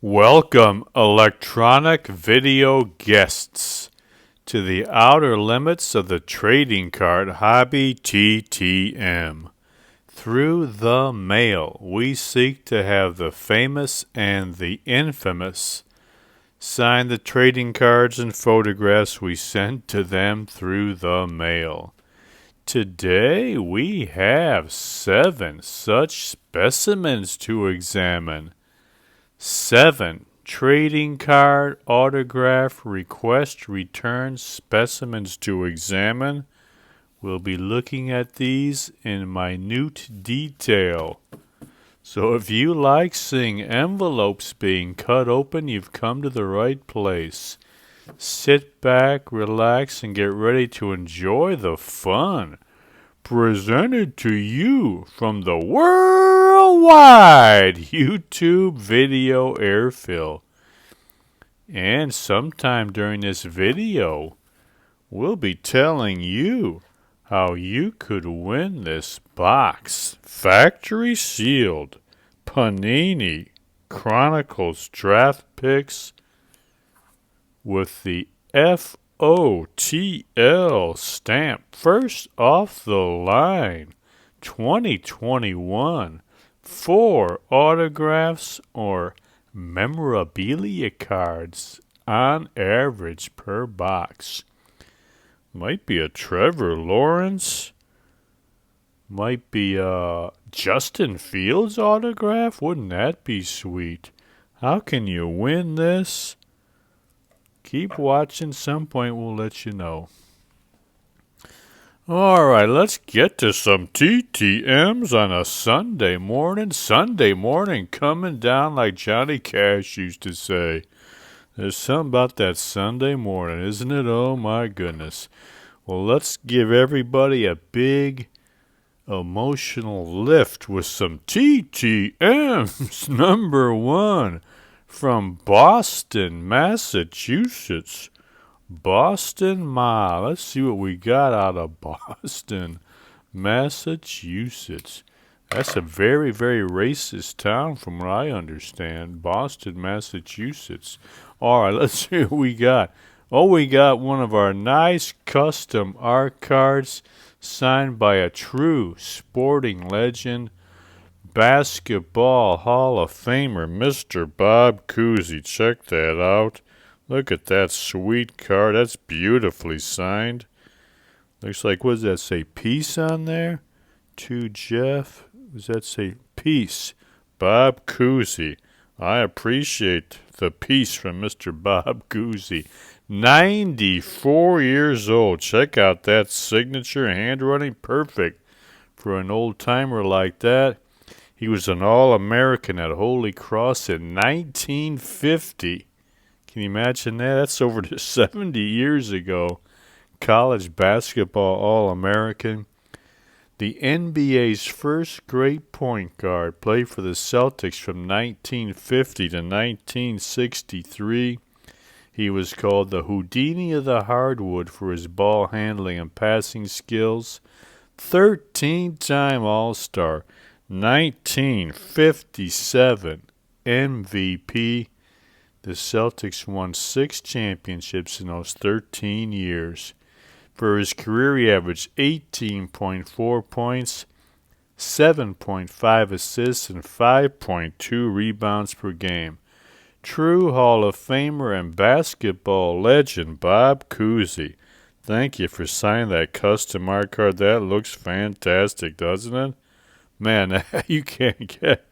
Welcome, electronic video guests, to the outer limits of the trading card hobby TTM. Through the mail, we seek to have the famous and the infamous sign the trading cards and photographs we send to them through the mail. Today we have 7 such specimens to examine. 7 trading card autograph request return specimens to examine. We'll be looking at these in minute detail. So if you like seeing envelopes being cut open, you've come to the right place. Sit back, relax, and get ready to enjoy the fun. Presented to you from the worldwide YouTube video airfill. And sometime during this video, we'll be telling you how you could win this box. Factory sealed Panini Chronicles draft picks with the FOTL stamp, first off the line, 2021, 4 autographs or memorabilia cards on average per box. Might be a Trevor Lawrence, might be a Justin Fields autograph. Wouldn't that be sweet? How can you win this? Keep watching. Some point we'll let you know. Alright, let's get to some TTMs on a Sunday morning. Sunday morning coming down like Johnny Cash used to say. There's something about that Sunday morning, isn't it? Oh my goodness. Well, let's give everybody a big emotional lift with some TTMs. Number 1. From Boston, Massachusetts. Boston Ma. Let's see what we got out of Boston, Massachusetts. That's a very, very racist town from what I understand. Boston, Massachusetts. All right, let's see what we got. Oh, we got one of our nice custom art cards signed by a true sporting legend. Basketball Hall of Famer, Mr. Bob Cousy. Check that out. Look at that sweet card. That's beautifully signed. Looks like, what does that say? Peace on there? To Jeff. Does that say peace? Bob Cousy. I appreciate the peace from Mr. Bob Cousy. 94 years old. Check out that signature. Handwriting perfect for an old timer like that. He was an All-American at Holy Cross in 1950. Can you imagine that? That's over 70 years ago. College basketball All-American. The NBA's first great point guard. Played for the Celtics from 1950 to 1963. He was called the Houdini of the hardwood for his ball handling and passing skills. 13-time All-Star. 1957 MVP. The Celtics won 6 championships in those 13 years. For his career, he averaged 18.4 points, 7.5 assists, and 5.2 rebounds per game. True Hall of Famer and basketball legend Bob Cousy. Thank you for signing that custom art card. That looks fantastic, doesn't it? Man, you can't get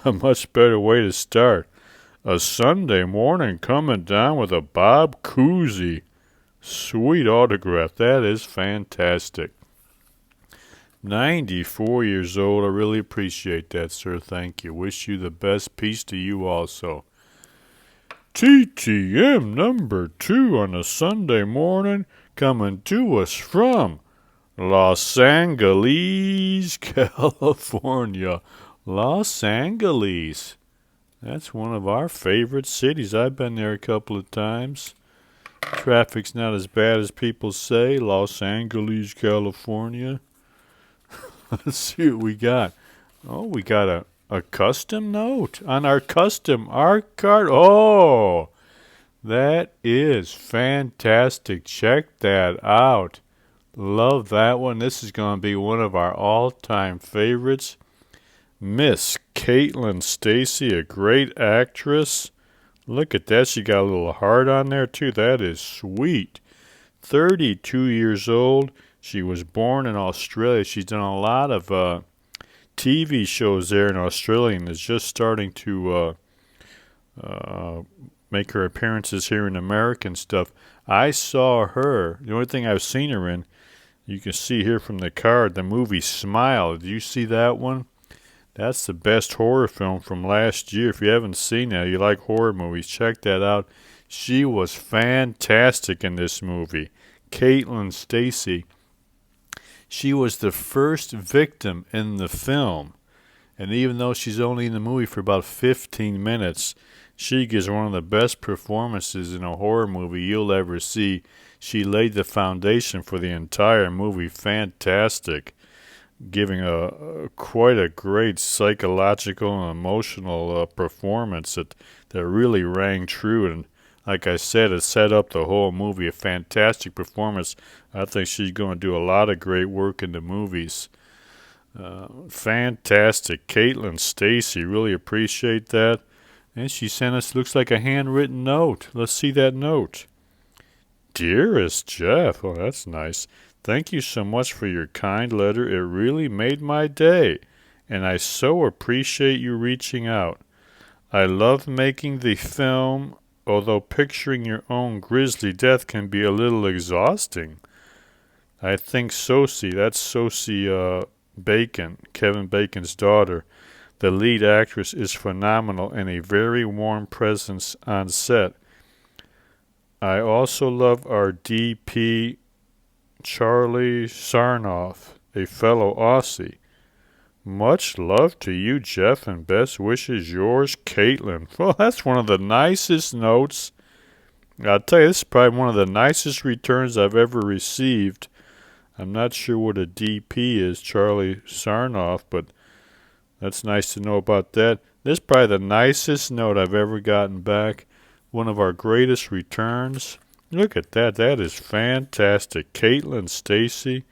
a much better way to start a Sunday morning coming down with a Bob Cousy sweet autograph. That is fantastic. 94 years old. I really appreciate that, sir. Thank you. Wish you the best. Peace to you also. TTM number 2 on a Sunday morning coming to us from Los Angeles, California. Los Angeles. That's one of our favorite cities. I've been there a couple of times. Traffic's not as bad as people say. Los Angeles, California. Let's see what we got. Oh, we got a A custom note on our custom art card. Oh, that is fantastic. Check that out. Love that one. This is going to be one of our all-time favorites. Miss Caitlin Stacy, a great actress. Look at that. She got a little heart on there, too. That is sweet. 32 years old. She was born in Australia. She's done a lot of TV shows there in Australia and is just starting to make her appearances here in America and stuff. I saw her. The only thing I've seen her in, you can see here from the card, the movie Smile. Did you see that one? That's the best horror film from last year. If you haven't seen that, you like horror movies, check that out. She was fantastic in this movie. Caitlin Stacy. She was the first victim in the film. And even though she's only in the movie for about 15 minutes, she gives one of the best performances in a horror movie you'll ever see. She laid the foundation for the entire movie. Fantastic. Giving quite a great psychological and emotional performance that really rang true. And like I said, it set up the whole movie. A fantastic performance. I think she's going to do a lot of great work in the movies. Fantastic. Caitlin Stacy, really appreciate that. And she sent us, looks like a handwritten note. Let's see that note. Dearest Jeff, oh, that's nice. Thank you so much for your kind letter. It really made my day, and I so appreciate you reaching out. I love making the film, although picturing your own grisly death can be a little exhausting. I think Sosie, that's Sosie Bacon, Kevin Bacon's daughter, the lead actress, is phenomenal and a very warm presence on set. I also love our DP, Charlie Sarnoff, a fellow Aussie. Much love to you, Jeff, and best wishes, yours, Caitlin. Well, that's one of the nicest notes. I'll tell you, this is probably one of the nicest returns I've ever received. I'm not sure what a DP is, Charlie Sarnoff, but that's nice to know about that. This is probably the nicest note I've ever gotten back. One of our greatest returns. Look at that. That is fantastic. Caitlin Stacy,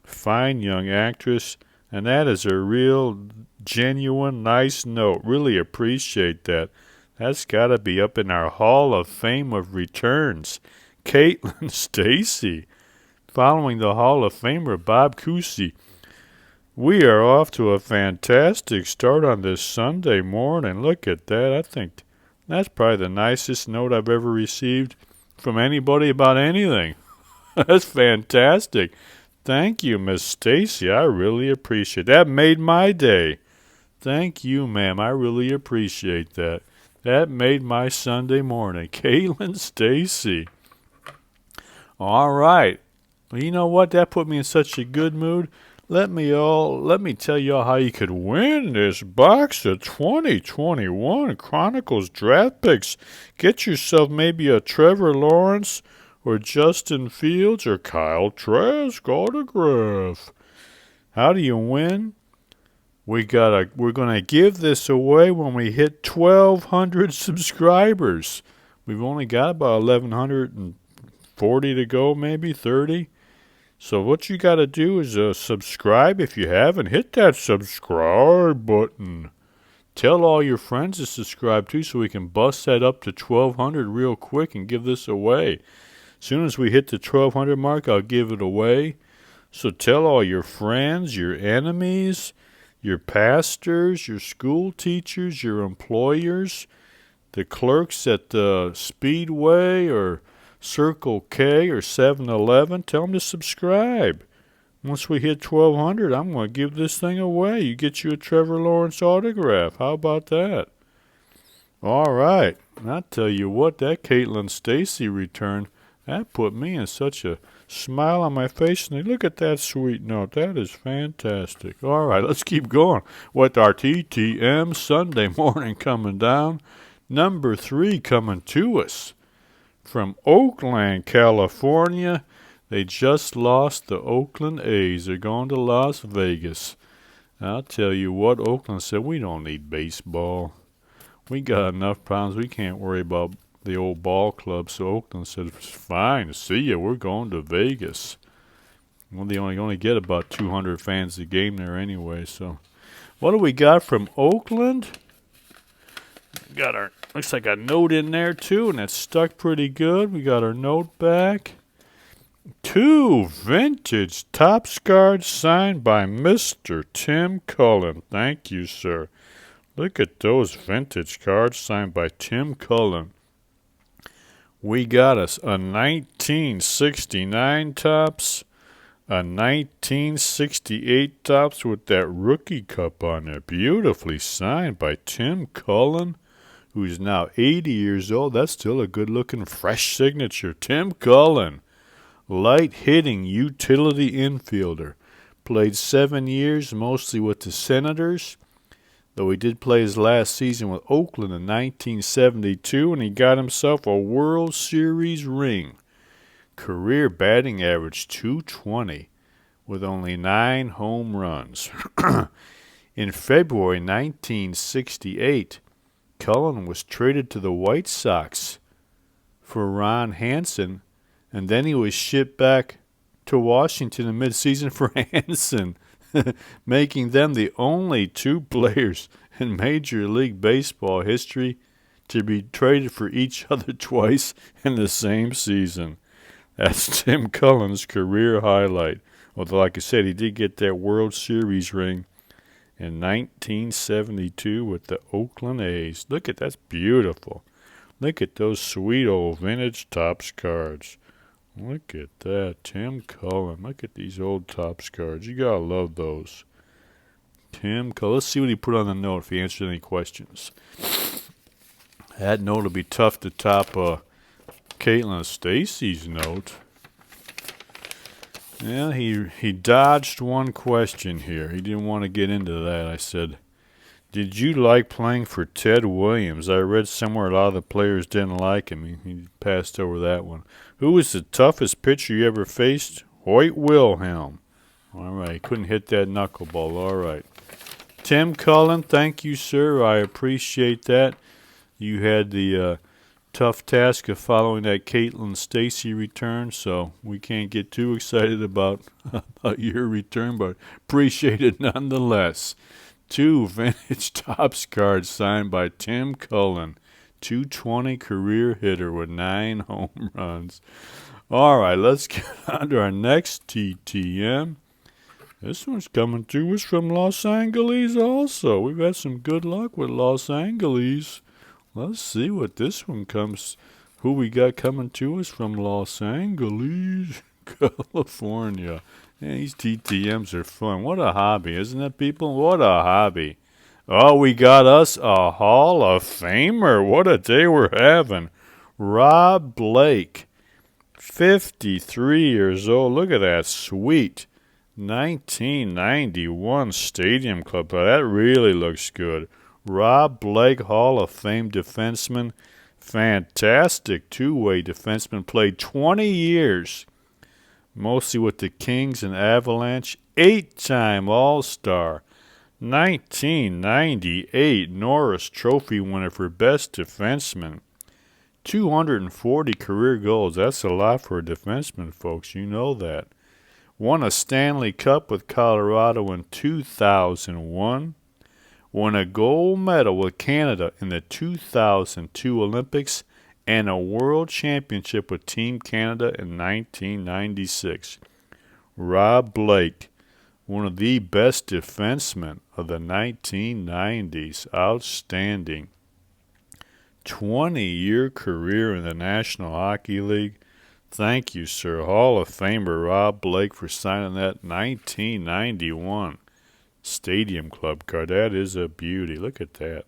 fine young actress, and that is a real, genuine, nice note. Really appreciate that. That's got to be up in our Hall of Fame of returns. Caitlin Stacy, following the Hall of Famer Bob Cousy. We are off to a fantastic start on this Sunday morning. Look at that. I think that's probably the nicest note I've ever received from anybody about anything. That's fantastic. Thank you, Miss Stacy. I really appreciate it. That made my day. Thank you, ma'am. I really appreciate that. That made my Sunday morning. Caitlin Stacy. All right. Well, you know what? That put me in such a good mood. Let me tell y'all how you could win this box of 2021 Chronicles draft picks. Get yourself maybe a Trevor Lawrence or Justin Fields or Kyle Trask autograph. How do you win? We're gonna give this away when we hit 1,200 subscribers. We've only got about 1,140 to go, maybe 30. So what you got to do is subscribe if you haven't. Hit that subscribe button. Tell all your friends to subscribe too so we can bust that up to 1,200 real quick and give this away. As soon as we hit the 1,200 mark, I'll give it away. So tell all your friends, your enemies, your pastors, your school teachers, your employers, the clerks at the Speedway or Circle K or 7-Eleven, tell them to subscribe. Once we hit 1,200, I'm going to give this thing away. You get you a Trevor Lawrence autograph. How about that? All right. And I'll tell you what, that Caitlin Stacy return, that put me in such a smile on my face. And look at that sweet note. That is fantastic. All right, let's keep going with our TTM Sunday morning coming down. Number 3 coming to us from Oakland, California. They just lost the Oakland A's. They're going to Las Vegas. I'll tell you what, Oakland said, we don't need baseball. We got enough problems. We can't worry about the old ball club. So Oakland said, fine, see ya. We're going to Vegas. Well, they only get about 200 fans a game there anyway. So what do we got from Oakland? Got our, looks like a note in there too, and that's stuck pretty good. We got our note back. 2 vintage Topps cards signed by Mr. Tim Cullen. Thank you, sir. Look at those vintage cards signed by Tim Cullen. We got us a 1969 Topps, a 1968 Topps with that rookie cup on there. Beautifully signed by Tim Cullen, who's now 80 years old. That's still a good-looking, fresh signature. Tim Cullen. Light-hitting utility infielder. Played 7 years, mostly with the Senators, though he did play his last season with Oakland in 1972, and he got himself a World Series ring. Career batting average .220 with only 9 home runs. In February 1968, Cullen was traded to the White Sox for Ron Hansen, and then he was shipped back to Washington in midseason for Hansen, making them the only 2 players in Major League Baseball history to be traded for each other twice in the same season. That's Tim Cullen's career highlight. Although, like I said, he did get that World Series ring in 1972 with the Oakland A's. Look at that's beautiful. Look at those sweet old vintage Topps cards. Look at that, Tim Cullen. Look at these old Topps cards. You gotta love those. Tim Cullen. Let's see what he put on the note if he answered any questions. That note will be tough to top Caitlin Stacy's note. Yeah, he dodged one question here. He didn't want to get into that. I said, did you like playing for Ted Williams? I read somewhere a lot of the players didn't like him. He passed over that one. Who was the toughest pitcher you ever faced? Hoyt Wilhelm. All right, couldn't hit that knuckleball. All right. Tim Cullen, thank you, sir. I appreciate that. You had the tough task of following that Caitlin Stacy return, so we can't get too excited about your return, but appreciate it nonetheless. 2 vintage Topps cards signed by Tim Cullen. .220 career hitter with 9 home runs. All right, let's get on to our next TTM. This one's coming to us from Los Angeles also. We've had some good luck with Los Angeles. Let's see what this one comes. Who we got coming to us from Los Angeles, California. Man, these TTMs are fun. What a hobby, isn't it, people? What a hobby. Oh, we got us a Hall of Famer. What a day we're having. Rob Blake, 53 years old. Look at that sweet 1991 Stadium Club. That really looks good. Rob Blake, Hall of Fame defenseman. Fantastic two-way defenseman. Played 20 years, mostly with the Kings and Avalanche. 8-time All-Star. 1998 Norris Trophy winner for Best Defenseman. 240 career goals. That's a lot for a defenseman, folks. You know that. Won a Stanley Cup with Colorado in 2001. Won a gold medal with Canada in the 2002 Olympics and a World Championship with Team Canada in 1996. Rob Blake, one of the best defensemen of the 1990s. Outstanding. 20-year career in the National Hockey League. Thank you, sir. Hall of Famer Rob Blake for signing that 1991 Stadium Club card. That is a beauty. Look at that.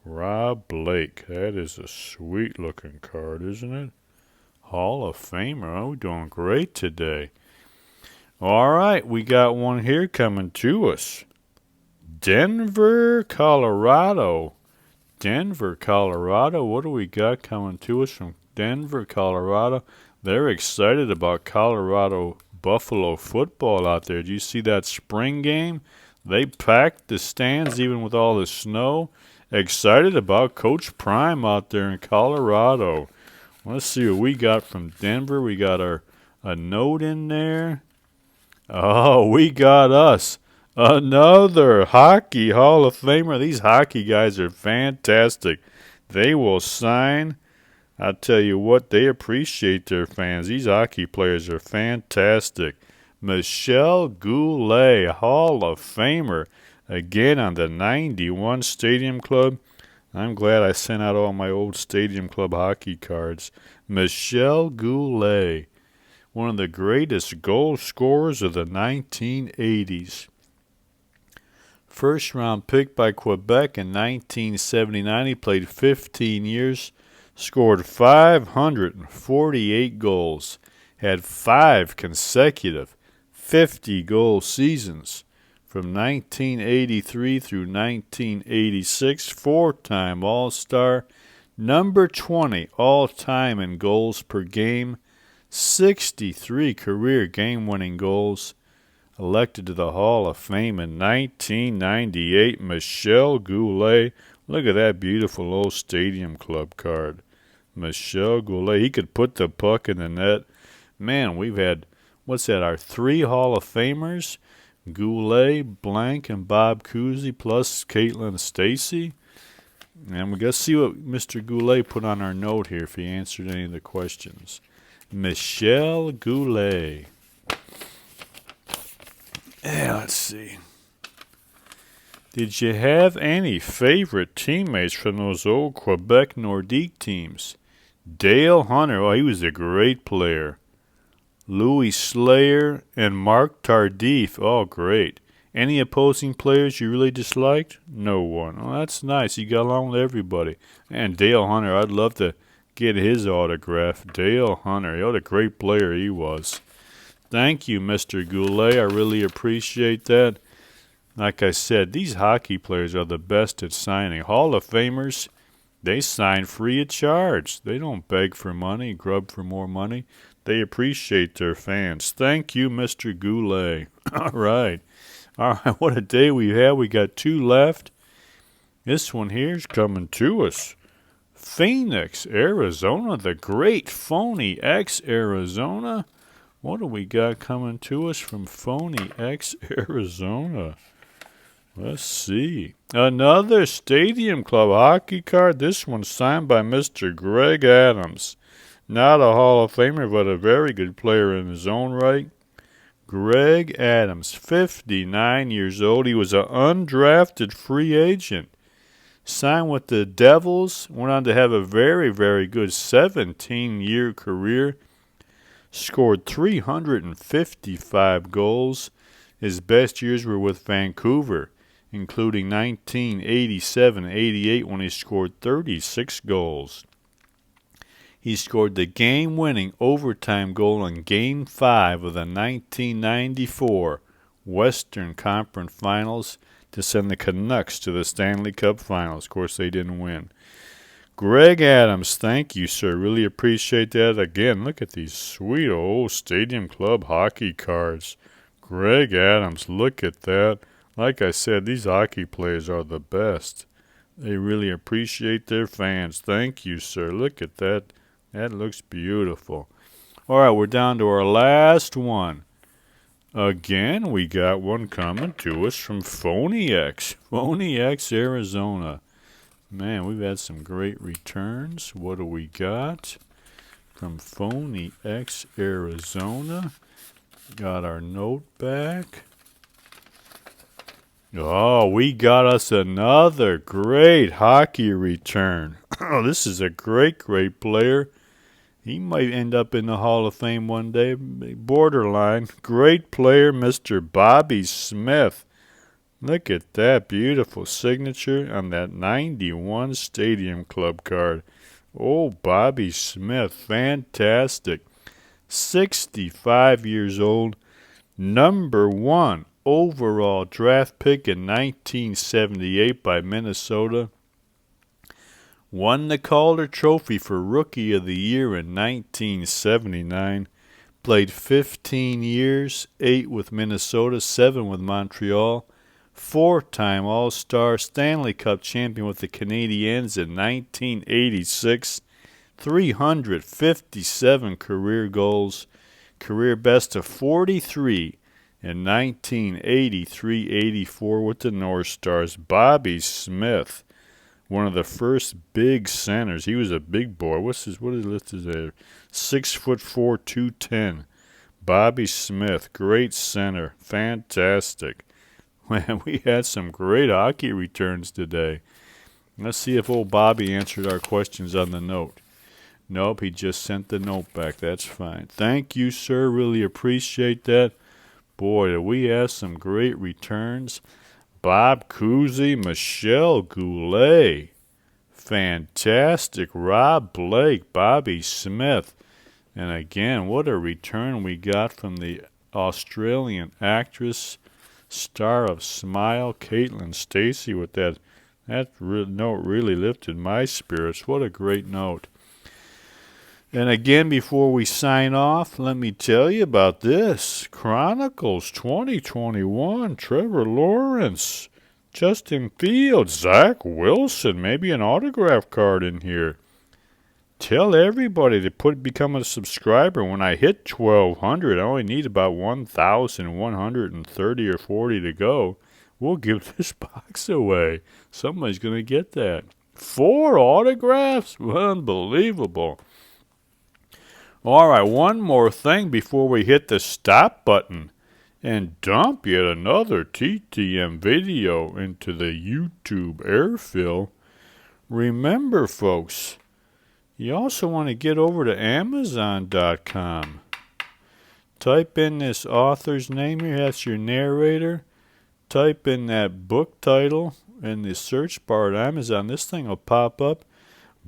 Rob Blake. That is a sweet-looking card, isn't it? Hall of Famer. Oh, we're doing great today. All right, we got one here coming to us. Denver, Colorado. Denver, Colorado. What do we got coming to us from Denver, Colorado? They're excited about Colorado Buffalo football out there. Do you see that spring game? They packed the stands even with all the snow. Excited about Coach Prime out there in Colorado. Let's see what we got from Denver. We got a note in there. Oh, we got us another Hockey Hall of Famer. These hockey guys are fantastic. They will sign. I tell you what, they appreciate their fans. These hockey players are fantastic. Michel Goulet, Hall of Famer, again on the 91 Stadium Club. I'm glad I sent out all my old Stadium Club hockey cards. Michel Goulet, one of the greatest goal scorers of the 1980s. First round pick by Quebec in 1979. He played 15 years, scored 548 goals, had 5 consecutive 50-goal seasons from 1983 through 1986, 4-time All-Star, number 20 all-time in goals per game, 63 career game-winning goals, elected to the Hall of Fame in 1998, Michel Goulet. Look at that beautiful old Stadium Club card. Michel Goulet, he could put the puck in the net. Man, we've had, our 3 Hall of Famers? Goulet, Blank, and Bob Cousy, plus Caitlin Stacey. And we got to see what Mr. Goulet put on our note here if he answered any of the questions. Michel Goulet. Yeah, let's see. Did you have any favorite teammates from those old Quebec Nordique teams? Dale Hunter, oh, he was a great player. Louis Slayer and Mark Tardif, oh, great. Any opposing players you really disliked? No one. Oh, that's nice. You got along with everybody. And Dale Hunter, I'd love to get his autograph. Dale Hunter, what a great player he was. Thank you, Mr. Goulet. I really appreciate that. Like I said, these hockey players are the best at signing. Hall of Famers, they sign free of charge. They don't beg for money, grub for more money. They appreciate their fans. Thank you, Mr. Goulet. All right. What a day we had. We got 2 left. This one here's coming to us. Phoenix, Arizona, the great Phony X, Arizona. What do we got coming to us from Phony X, Arizona? Let's see. Another Stadium Club hockey card. This one's signed by Mr. Greg Adams. Not a Hall of Famer, but a very good player in his own right. Greg Adams, 59 years old. He was an undrafted free agent. Signed with the Devils. Went on to have a very, very good 17-year career. Scored 355 goals. His best years were with Vancouver, including 1987-88 when he scored 36 goals. He scored the game-winning overtime goal in Game 5 of the 1994 Western Conference Finals to send the Canucks to the Stanley Cup Finals. Of course, they didn't win. Greg Adams, thank you, sir. Really appreciate that. Again, look at these sweet old Stadium Club hockey cards. Greg Adams, look at that. Like I said, these hockey players are the best. They really appreciate their fans. Thank you, sir. Look at that. That looks beautiful. All right, we're down to our last one. Again, we got one coming to us from Phony X, Arizona. Man, we've had some great returns. What do we got from Phony X, Arizona? Got our note back. Oh, we got us another great hockey return. Oh, this is a great, great player. He might end up in the Hall of Fame one day. Borderline. Great player, Mr. Bobby Smith. Look at that beautiful signature on that 91 Stadium Club card. Oh, Bobby Smith. Fantastic. 65 years old. Number 1 overall draft pick in 1978 by Minnesota. Won the Calder Trophy for Rookie of the Year in 1979. Played 15 years, 8 with Minnesota, 7 with Montreal. Four-time All-Star, Stanley Cup champion with the Canadiens in 1986. 357 career goals, career best of 43 in 1983-84 with the North Stars. Bobby Smith, one of the first big centers. He was a big boy. What is listed there? 6'4", 210. Bobby Smith, great center, fantastic. Man, we had some great hockey returns today. Let's see if old Bobby answered our questions on the note. Nope, he just sent the note back. That's fine. Thank you, sir. Really appreciate that. Boy, do we have some great returns. Bob Cousy, Michelle Goulet. Fantastic. Rob Blake, Bobby Smith. And again, what a return we got from the Australian actress, star of Smile, Caitlin Stacey, with that note really lifted my spirits. What a great note. And again, before we sign off, let me tell you about this. Chronicles 2021, Trevor Lawrence, Justin Fields, Zach Wilson, maybe an autograph card in here. Tell everybody to become a subscriber. When I hit 1,200, I only need about 1,130 or 40 to go. We'll give this box away. Somebody's going to get that. 4 autographs? Unbelievable. All right, one more thing before we hit the stop button and dump yet another TTM video into the YouTube airfill. Remember, folks, you also want to get over to Amazon.com. Type in this author's name here. That's your narrator. Type in that book title in the search bar at Amazon. This thing will pop up.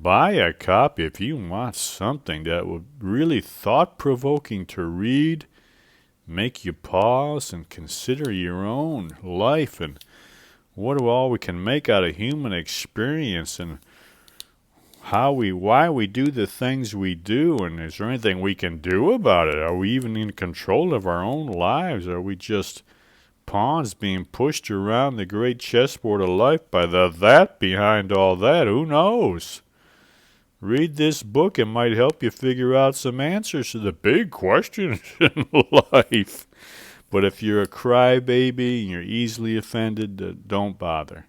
Buy a copy if you want something that will really thought-provoking to read, make you pause and consider your own life and what all we can make out of human experience and why we do the things we do, and is there anything we can do about it? Are we even in control of our own lives? Are we just pawns being pushed around the great chessboard of life by the that behind all that? Who knows? Read this book. It might help you figure out some answers to the big questions in life. But if you're a crybaby and you're easily offended, don't bother.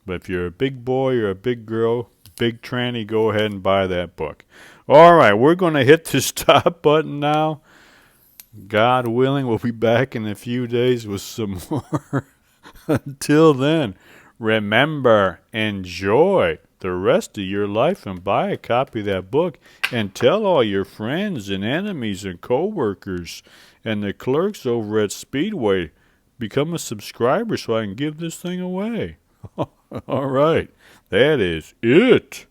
But if you're a big boy or a big girl, big tranny, go ahead and buy that book. All right, we're going to hit the stop button now. God willing, we'll be back in a few days with some more. Until then, remember, enjoy the rest of your life and buy a copy of that book and tell all your friends and enemies and co-workers and the clerks over at Speedway, become a subscriber so I can give this thing away. All right, that is it.